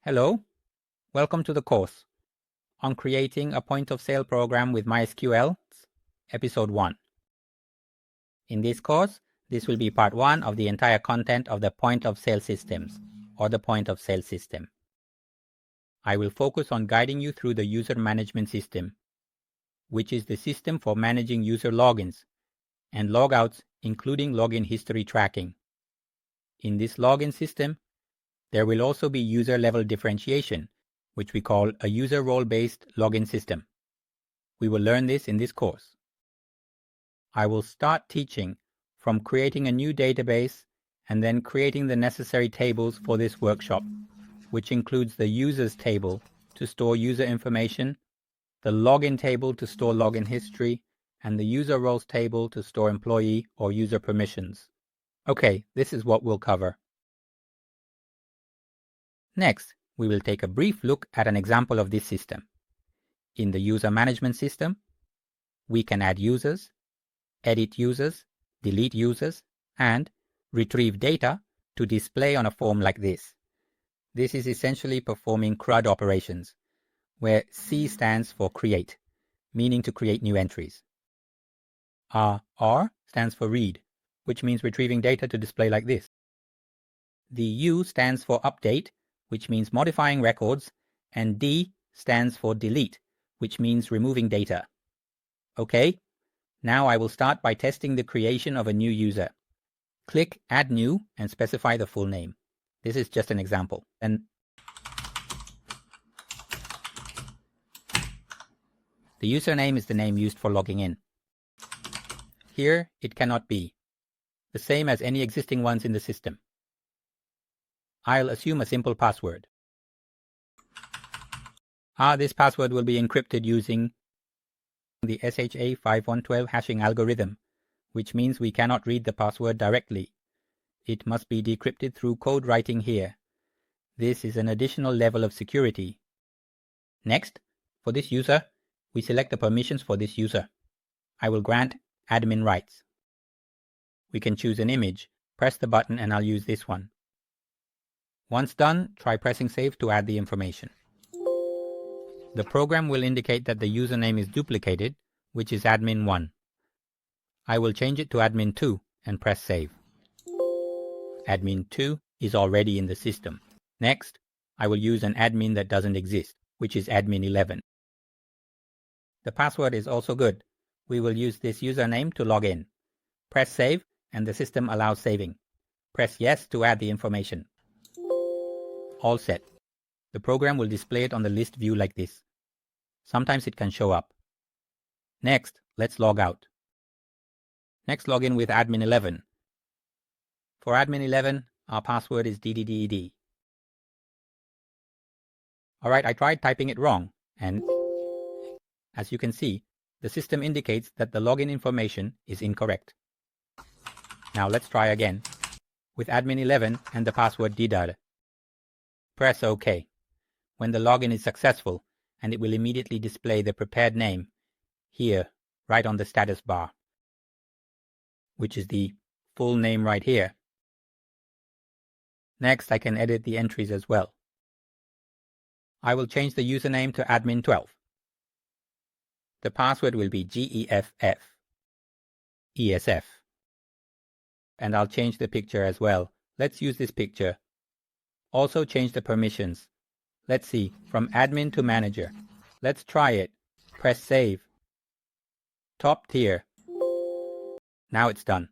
Hello, welcome to the course on creating a point-of-sale program with MySQL, Episode 1. In this course, this will be part 1 of the entire content of the point-of-sale systems, or the point-of-sale system. I will focus on guiding you through the user management system, which is the system for managing user logins and logouts, including login history tracking. In this login system, there will also be user-level differentiation, which we call a user role-based login system. We will learn this in this course. I will start teaching from creating a new database and then creating the necessary tables for this workshop, which includes the users table to store user information, the login table to store login history, and the user roles table to store employee or user permissions. Okay, this is what we'll cover. Next, we will take a brief look at an example of this system. In the user management system, we can add users, edit users, delete users, and retrieve data to display on a form like this. This is essentially performing CRUD operations, where C stands for create, meaning to create new entries. R stands for read, which means retrieving data to display like this. The U stands for update, which means modifying records, and D stands for delete, which means removing data. Okay, now I will start by testing the creation of a new user. Click Add New and specify the full name. This is just an example. And the username is the name used for logging in. Here, it cannot be the same as any existing ones in the system. I'll assume a simple password. This password will be encrypted using the SHA-5112 hashing algorithm, which means we cannot read the password directly. It must be decrypted through code writing here. This is an additional level of security. Next, for this user, we select the permissions for this user. I will grant admin rights. We can choose an image, press the button, and I'll use this one. Once done, try pressing save to add the information. The program will indicate that the username is duplicated, which is admin1. I will change it to admin2 and press save. Admin2 is already in the system. Next, I will use an admin that doesn't exist, which is admin11. The password is also good. We will use this username to log in. Press save and the system allows saving. Press yes to add the information. All set. The program will display it on the list view like this. Sometimes it can show up. Next, let's log out. Next, log in with admin11. For admin11, our password is DDDED. Alright, I tried typing it wrong, and as you can see, the system indicates that the login information is incorrect. Now let's try again with admin11 and the password DDAD. Press OK. When the login is successful, and it will immediately display the prepared name here, right on the status bar, which is the full name right here. Next, I can edit the entries as well. I will change the username to admin12. The password will be GEFF, ESF. And I'll change the picture as well. Let's use this picture. Also change the permissions. Let's see, from admin to manager. Let's try it. Press save. Top tier. Now it's done.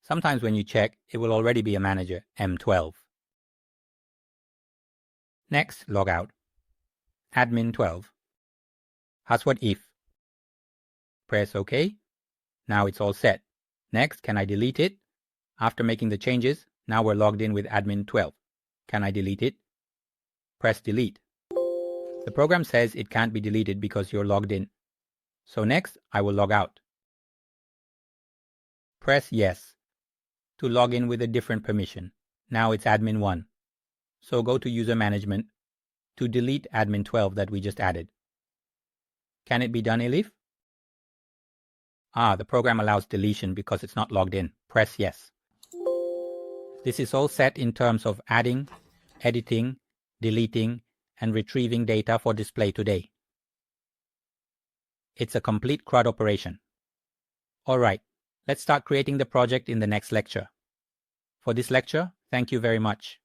Sometimes when you check, it will already be a manager, M12. Next, log out. Admin 12. Password if. Press OK. Now it's all set. Next, can I delete it? After making the changes, now we're logged in with admin 12. Can I delete it? Press delete. The program says it can't be deleted because you're logged in. So next, I will log out. Press yes to log in with a different permission. Now it's admin 1. So go to user management to delete admin 12 that we just added. Can it be done, Elif? The program allows deletion because it's not logged in. Press yes. This is all set in terms of adding, editing, deleting, and retrieving data for display today. It's a complete CRUD operation. Alright, let's start creating the project in the next lecture. For this lecture, thank you very much.